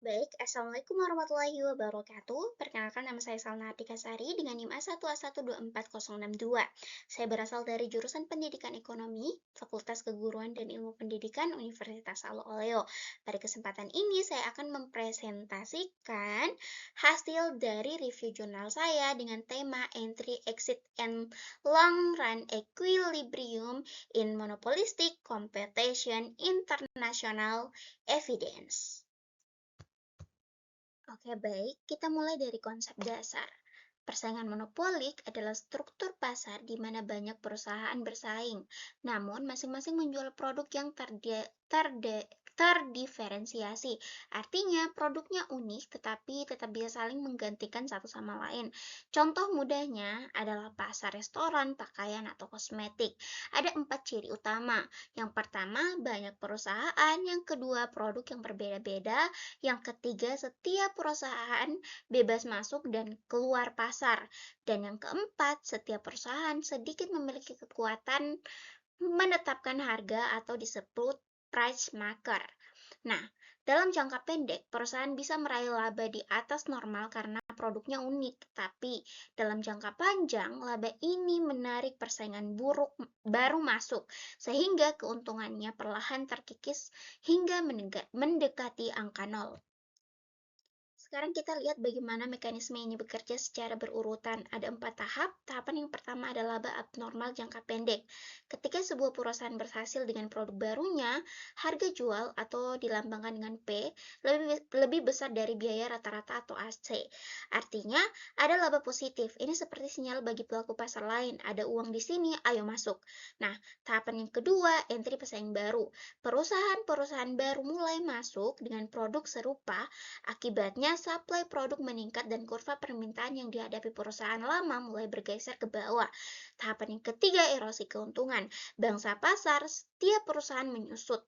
Baik, Assalamualaikum warahmatullahi wabarakatuh. Perkenalkan nama saya Salna Sari dengan NIM A1A1246062. Saya berasal dari jurusan Pendidikan Ekonomi, Fakultas Keguruan dan Ilmu Pendidikan Universitas Salo Oleo. Pada kesempatan ini saya akan mempresentasikan hasil dari review jurnal saya dengan tema Entry, Exit, and Long Run Equilibrium in Monopolistic Competition International Evidence. Oke, baik. Kita mulai dari konsep dasar. Persaingan monopolik adalah struktur pasar di mana banyak perusahaan bersaing, namun masing-masing menjual produk yang terdiferensiasi. Artinya, produknya unik tetapi tetap bisa saling menggantikan satu sama lain. Contoh mudahnya adalah pasar restoran, pakaian, atau kosmetik. Ada 4 ciri utama. Yang pertama, banyak perusahaan. Yang kedua, produk yang berbeda-beda. Yang ketiga, setiap perusahaan bebas masuk dan keluar pasar. Dan yang keempat, setiap perusahaan sedikit memiliki kekuatan menetapkan harga atau disebut price maker. Nah, dalam jangka pendek, perusahaan bisa meraih laba di atas normal karena produknya unik, tapi dalam jangka panjang, laba ini menarik persaingan buruk baru masuk, sehingga keuntungannya perlahan terkikis hingga mendekati angka nol. Sekarang kita lihat bagaimana mekanisme ini bekerja secara berurutan. Ada 4 tahap. Tahapan yang pertama adalah laba abnormal jangka pendek. Ketika sebuah perusahaan berhasil dengan produk barunya, harga jual atau dilambangkan dengan P lebih besar dari biaya rata-rata atau AC. Artinya, ada laba positif. Ini seperti sinyal bagi pelaku pasar lain. Ada uang di sini, ayo masuk. Nah, tahapan yang kedua, entry pesaing baru. Perusahaan-perusahaan baru mulai masuk dengan produk serupa. Akibatnya, supply produk meningkat dan kurva permintaan yang dihadapi perusahaan lama mulai bergeser ke bawah. Tahapan yang ketiga, erosi keuntungan. Bangsa pasar, setiap perusahaan menyusut.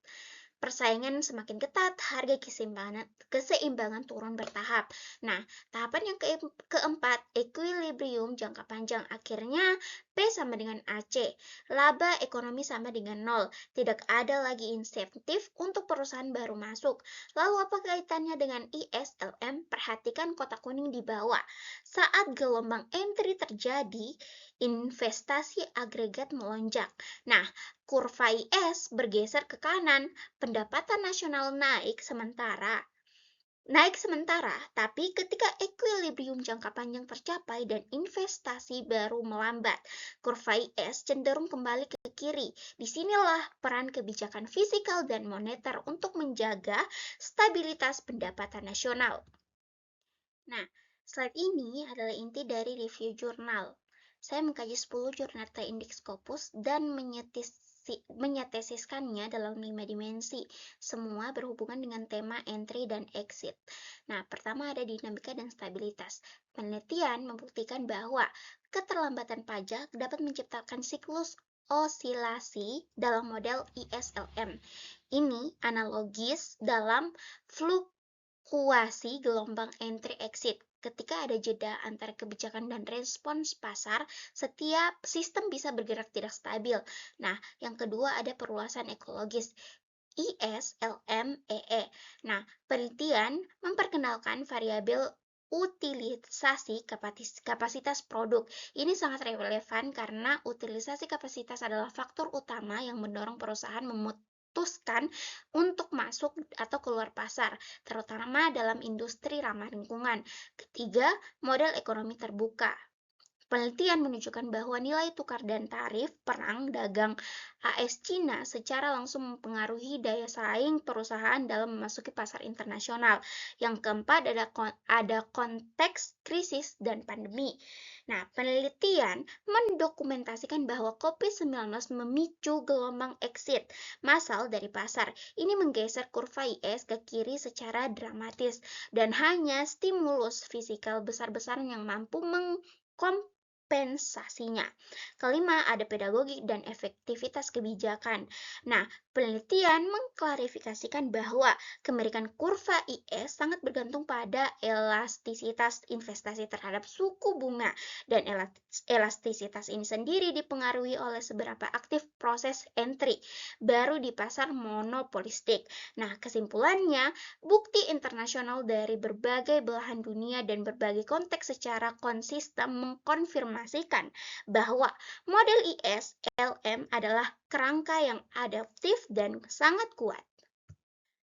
Persaingan semakin ketat, harga keseimbangan turun bertahap. Nah, tahapan yang keempat, equilibrium jangka panjang. Akhirnya, P sama dengan AC. Laba ekonomi sama dengan nol. Tidak ada lagi insentif untuk perusahaan baru masuk. Lalu apa kaitannya dengan ISLM? Perhatikan kotak kuning di bawah. Saat gelombang entry terjadi, investasi agregat melonjak. Nah, kurva IS bergeser ke kanan, pendapatan nasional naik sementara, tapi ketika equilibrium jangka panjang tercapai dan investasi baru melambat, kurva IS cenderung kembali ke kiri. Disinilah peran kebijakan fiskal dan moneter untuk menjaga stabilitas pendapatan nasional. Nah, slide ini adalah inti dari review jurnal. Saya mengkaji 10 jurnal terindeks Scopus dan menyetesiskannya dalam 5 dimensi. Semua berhubungan dengan tema entry dan exit. Nah, pertama ada dinamika dan stabilitas. Penelitian membuktikan bahwa keterlambatan pajak dapat menciptakan siklus osilasi dalam model ISLM. Ini analogis dalam fluktuasi gelombang entry-exit. Ketika ada jeda antara kebijakan dan respons pasar, setiap sistem bisa bergerak tidak stabil. Nah, yang kedua ada perluasan ekologis. ISLMEE. Nah, penelitian memperkenalkan variabel utilisasi kapasitas produk. Ini sangat relevan karena utilisasi kapasitas adalah faktor utama yang mendorong perusahaan memutuskan untuk masuk atau keluar pasar, terutama dalam industri ramah lingkungan. Ketiga, model ekonomi terbuka. Penelitian menunjukkan bahwa nilai tukar dan tarif perang dagang AS-Cina secara langsung mempengaruhi daya saing perusahaan dalam memasuki pasar internasional. Yang keempat ada konteks krisis dan pandemi. Nah, penelitian mendokumentasikan bahwa COVID-19 memicu gelombang exit massal dari pasar. Ini menggeser kurva IS ke kiri secara dramatis dan hanya stimulus fiskal besar-besaran yang mampu kompensasinya. Kelima, ada pedagogi dan efektivitas kebijakan. Nah, penelitian mengklarifikasikan bahwa kemirikan kurva IS sangat bergantung pada elastisitas investasi terhadap suku bunga, dan elastisitas ini sendiri dipengaruhi oleh seberapa aktif proses entry baru di pasar monopolistik. Nah, kesimpulannya, bukti internasional dari berbagai belahan dunia dan berbagai konteks secara konsisten mengkonfirmasikan bahwa model ISLM adalah kerangka yang adaptif dan sangat kuat.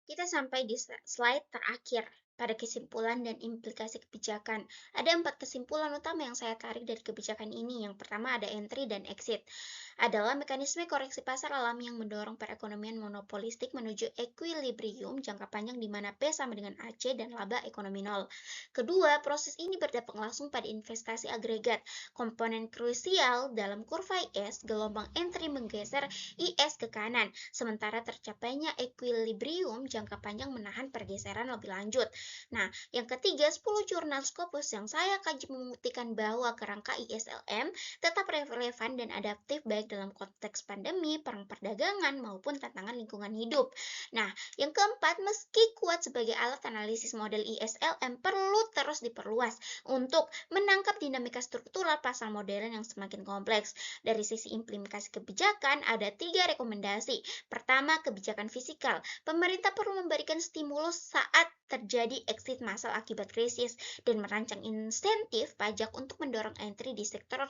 Kita sampai di slide terakhir pada kesimpulan dan implikasi kebijakan. Ada 4 kesimpulan utama yang saya tarik dari kebijakan ini. Yang pertama ada entry dan exit. Adalah mekanisme koreksi pasar alami yang mendorong perekonomian monopolistik menuju equilibrium jangka panjang di mana P sama dengan AC dan laba ekonomi nol. Kedua, proses ini berdampak langsung pada investasi agregat. Komponen krusial dalam kurva IS, gelombang entry menggeser IS ke kanan, sementara tercapainya equilibrium jangka panjang menahan pergeseran lebih lanjut. Nah, yang ketiga, 10 jurnal Scopus yang saya kaji membuktikan bahwa kerangka ISLM tetap relevan dan adaptif baik dalam konteks pandemi, perang perdagangan, maupun tantangan lingkungan hidup. Nah, yang keempat, meski kuat sebagai alat analisis model ISLM perlu terus diperluas untuk menangkap dinamika struktural pasar modern yang semakin kompleks. Dari sisi implementasi kebijakan, ada 3 rekomendasi. Pertama, kebijakan fiskal. Pemerintah perlu memberikan stimulus saat terjadi exit massal akibat krisis dan merancang insentif pajak untuk mendorong entry di sektor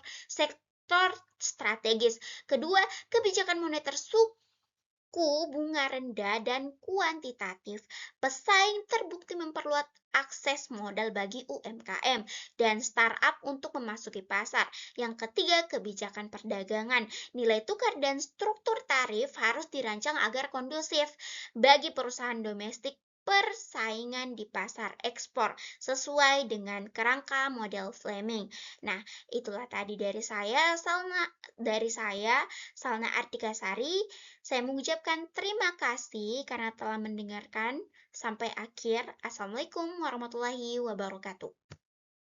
strategis. Kedua, kebijakan moneter suku bunga rendah dan kuantitatif. Pesaing terbukti memperluas akses modal bagi UMKM dan startup untuk memasuki pasar. Yang ketiga, kebijakan perdagangan. Nilai tukar dan struktur tarif harus dirancang agar kondusif bagi perusahaan domestik persaingan di pasar ekspor sesuai dengan kerangka model Fleming. Nah, itulah tadi dari saya, Salna Artikasari. Saya mengucapkan terima kasih karena telah mendengarkan sampai akhir. Assalamualaikum warahmatullahi wabarakatuh.